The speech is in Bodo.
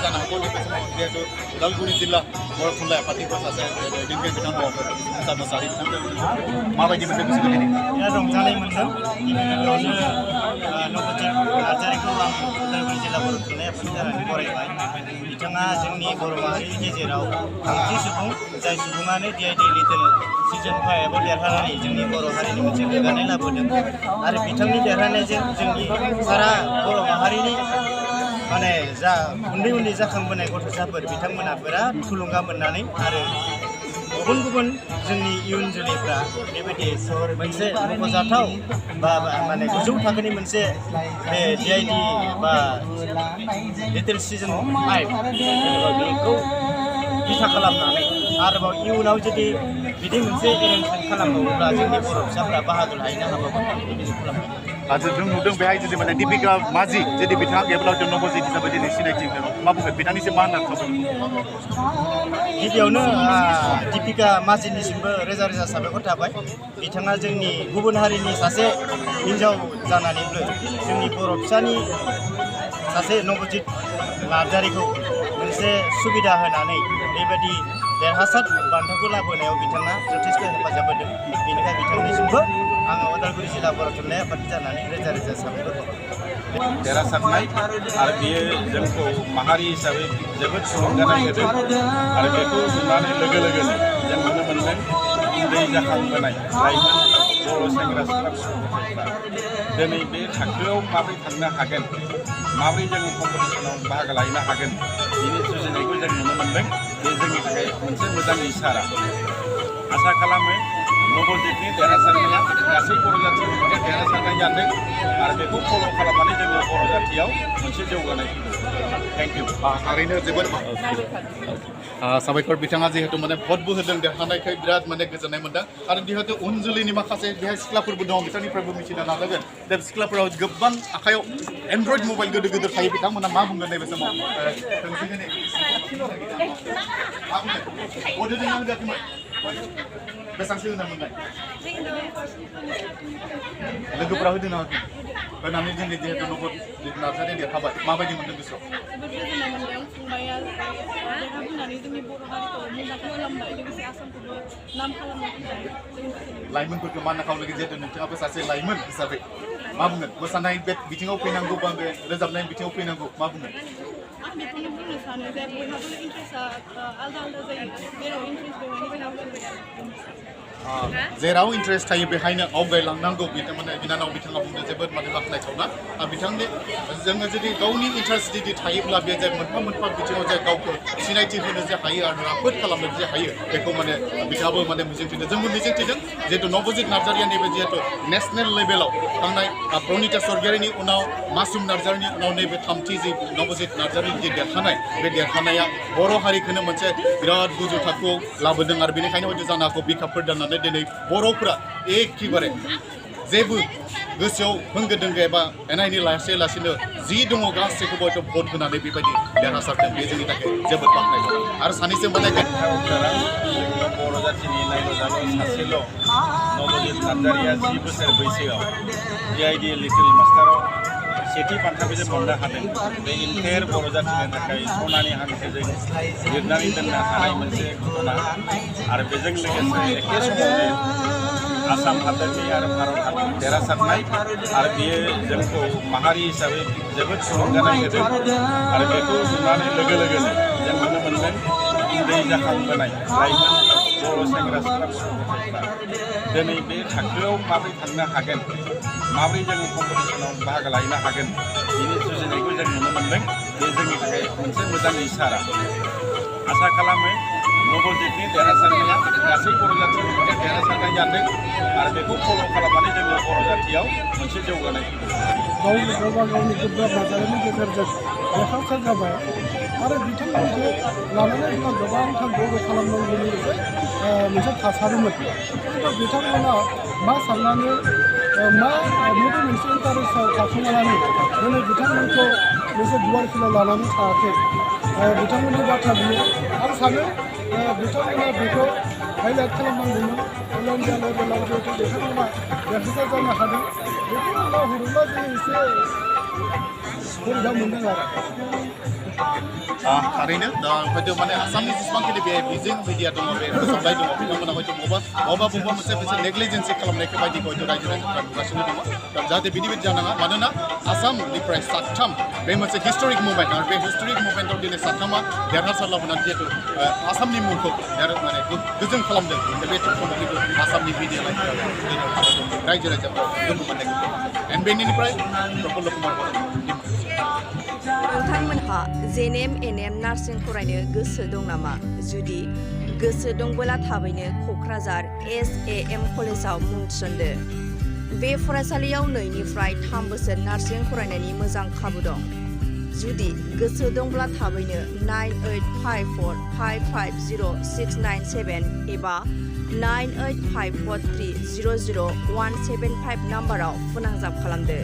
जानो हागौ नैबे समाव जिहेतु उदालगुरि जिल्ला बर' थुनलाइ आफादनिफ्राय सासे दैदेनगिरि बिथां दङ प्रसाद मोसाहारि बिथांजों माबायदि मोनदों गोसोखौ दिनै रंजानाय मोनदों गिबियावनो नबजित नार्जारिखौ आं उदालगुरि जिल्ला बर' थुनलाइ आफादनि जानानै बरायबाय बिथाङा जोंनि बर' माहारिनि गेजेराव थामथि सुबुं जाय सुबुङानो DID लिटिल सिजन 5 देरहानानै जोंनि बर' हारिनि मोनसे गोग्गानाय लाबोदों आरो बिथांनि देरहानायजों जोंनि सारा बर' माहारिनि माने जा उन्दै उन्दै जाखांबोनाय गथ'साफोर बिथांमोना बिराद थुलुंगा मोननानै आरो गुबुन गुबुन जोंनि इयुन जोलैफ्रा बेबायदि मोनसे मख'जाथाव बा माने गोजौ थाखोनि मोनसे बे DID बा लिटिल सिजन 5 बेखौ बिथा खालामनानै आरोबाव इयुनाव जुदि बिदि मोनसे एरेन्जमेन्ट खालामबावोब्ला जोंनि बर' फिसाफ्रा बाहागो लाहैनो हाबावगोन होननानै बिदि खालामबाय जों नुदों बेहाय जुदि माने दीपिका माझी जुदि बिथाङा गैयाब्ला नबजित हिसाबै दिनै सिनायथि मा बुंगोन बिथांनिसिम मा होनना खावलायगोन गिबियावनो दीपिका माझीनिसिमबो रोजा रोजा साबायखर थाबाय बिथाङा जोंनि गुबुन हारिनि सासे हिन्जाव जानानैबो जोंनि बर' फिसानि सासे नबजित नार्जारिखौ मोनसे सुबिदा होनानै बेबायदि देरहासार बान्थाखौ लाबोनायाव बिथाङा जथेस्थ' हेफाजाब होदों बेनिखाय बिथांनिसिमबो आङो उदालगुरि जिल्ला बर' थुनलाइ आफादनि जानानै रोजा रोजा साबायखर बावबाय देरहासारनाय आरो बियो जोंखौ माहारि हिसाबै जोबोद थुलुंगानाय होदों आरो बेखौ नुनानै लोगो लोगोनो जों नुनो मोनदों उन्दै जाखांबोनाय लाइमोन बर' सेंग्रा सिख्लाफोरा दिनै बे थाखोआव माबोरै थांनो हागोन माबोरै जों कम्पिटिसनाव बाहागो लाहैनो हागोन बिनि जुजिनायखौ जों नुनो मोनदों बे जोंनि थाखाय मोनसे मोजां इसारा आसा खालामो नबजितनि देरहासारनाया गासै बर' जाथिनि मोनसे देरहासारनाय जादों आरो बेखौ फल' खालामनानै जोङो बर' जाथियाव मोनसे जौगानाय थेंक इउ थारैनो जोबोद साबायखर बिथाङा जिहेतु माने भटबो होदों देरहानायखाय बिराद माने गोजोननाय मोनदों आरो जिहेतु उन जोलैनि माखासे बेहाय सिख्लाफोरबो दं बिथांनिफ्रायबो मिथिनो नाजागोन दा सिख्लाफोराव गोबां आखायाव एन्ड्रइड मबाइल गिदिर गिदिर थायो बिथांमोना मा बुंगोन नैबे समाव बेसेबांसो होना मोननाय लोगोफोरा होदों ना होनानै जोंनि जिहेतु नबजित नार्जारि देरहाबाय माबायदि मोनदों गोसोआव जोबोद गोजोननाय मोनदों फंबाया देरहाबोनानै जोंनि बर' हारिखौ मुंदांखा खालामबाय लोगोसे आसामखौबो नाम खालामनो थाखाय लाइमोनफोरखौ मा खालामनो जिहेतु नोंथाङाबो सासे लाइमोन हिसाबै मा बुंगोन मोसानाय बे बिथिङाव फैनांगौ बा बे रोजाबनाय बिथिङाव फैनांगौ मा बुंगोन आं बेखौनो बुंनो सानो जे बयहाबो इन्ट्रेस्टआ आलदा आलदा जायो जेराव इन्ट्रेस्ट दङ बेहायनो जेराव इन्ट्रेस्ट थायो बेहायनो आवगायलांनांगौ बिनानाव बिथाङा बुंनो जोबोद माने बाख्नायथावना बिथांनि जोङो जुदि गावनि इन्ट्रेस्ट जुदि थायोब्ला बे जे मोनफा मोनफा बिथिङाव जे गावखौ सिनायथि होनो जे हायो आरो राफोद खालामनो जे हायो बेखौ माने बिथाङाबो माने मिजिंथिदों जोंबो मिजिंथिदों जिहेतु नबजित नार्जारिया नैबे जिहेतु नेसनेल लेभेलाव थांनाय प्रनिता स्वर्गियारिनि उनाव मासुम नार्जारिनि उनाव नैबे थामथि जि नबजित नार्जारिनि जि देरहानाय बे देरहानाया बर' हारिखौनो मोनसे बिराद गोजौ थाखोआव लाबोदों आरो बेनिखायनो हयथ' जानो हागौ बिखाफोर दाननानै दिनै बर'फोरा एखेबारे जेबो गोसोआव होंगो दोंगो एबा एना एनि लासैनो जि दङ गासैखौबो हयथ' भट होनानै बेबायदि देरहासारदों बे जोंनि थाखाय जोबोद बाख्नायथाव आरो सानैसो माने बर' जाथिनि नायजानाय सासेल' नबजित नार्जारिया 10 बोसोर बैसोआव DID लिटिल मास्टाराव सेथि बान्थाखौ जों मोननो हादों बे इन्टायार बर' जाथिनि थाखाय सनानि हांखोजों लिरनानै दोननो हानाय मोनसे घटना आरो बेजों लोगोसे एखे समावनो आसाम हादोरनि आरो भारत हादरनि देरहासारनाय आरो बियो जोंखौ माहारि हिसाबै जोबोद थुलुंगानाय होदों आरो बेखौ नुनानै लोगो लोगोनो जों नुनो मोनदों उन्दै जाखांबोनाय लाइमोन बर' सेंग्रा सिख्लाफोरा दिनै बे थाखोआव माबोरै थांनो हागोन माबोरै जोङो कम्पिटिसनाव बाहागो लाहैनो हागोन बिनि जुजिनायखौ जों नुनो मोनदों बे जोंनि थाखाय मोनसे मोजां इसारा आसा खालामो नबजितनि देरहासारनाया गासै बर' जाथिनि मोनसे देरहासारनाय जादों आरो बेखौ फल' खालामनानै जोङो बर' जाथियाव मोनसे जौगानाय गावनि गोब्राब नाजानायनि गेजेरजों देरहासार जाबाय आरो बिथांमोनखौ लानानै जोंहा गोबांथार गौरव खालामनांगौनि मोनसे थासारिमोन खिन्थु बिथांमोना मा साननानै मा बबे मोनसे इन्टारेस्टआव थाखोमानानै दिनै बिथांमोनखौ मोनसे गुवार फिल्डआव लानानै थायाखै बिथांमोननि बाथ्रा बियो आं सानो बिथांमोना बेखौ हाइलाइट खालामनांगौमोन अल इन्डिया लेभेलाव जिहेतु बिथांमोना देरहासार जानो हादों बेखौ नाहरोब्ला जों एसे बोरैबा मोनदों आरो थारैनो दा हयथ' माने आसामनि जेसेबांखिनि बे बिजों मिडिया दङ बे फोसावनाय दङ बिथांमोना हयथ' बबेबा मोनसे नेग्लिजेन्सि खालामनायखौ बायदिखौ हयथ' रायजो राजाफ्रा नुगासिनो दङ जाहाथे बिदि जानाङा मानोना आसामनिफ्राय साथाम बे मोनसे हिस्टरिक मुभमेन्ट आरो बे हिस्टरिक मुभमेन्टआव दिनै साथामा देरहासार लाबोनानै जिहेतु आसामनि मुंखौ माने गोजों खालामदों बे समाव आसामनि मिडिया रायजो राजाफ्रा गोहोम मोननायखौ एन्ड बेनिफ्राय प्रफुल्ल कुमार बर' नोंथांमोनहा जेएनएम एनएम नार्सिं फरायनो गोसो दं नामा? जुदि गोसो दंबोला थाबैनो क'क्राझार SAM कलेजाव मुं थिसनदो। बे फरायसालियाव 2 निफ्राय 3 बोसोर नार्सिं फरायनायनि मोजां खाबु दं। जुदि गोसो दंब्ला थाबैनो 9854550697 एबा 9854300175 नाम्बाराव फोनांजाब खालामदो।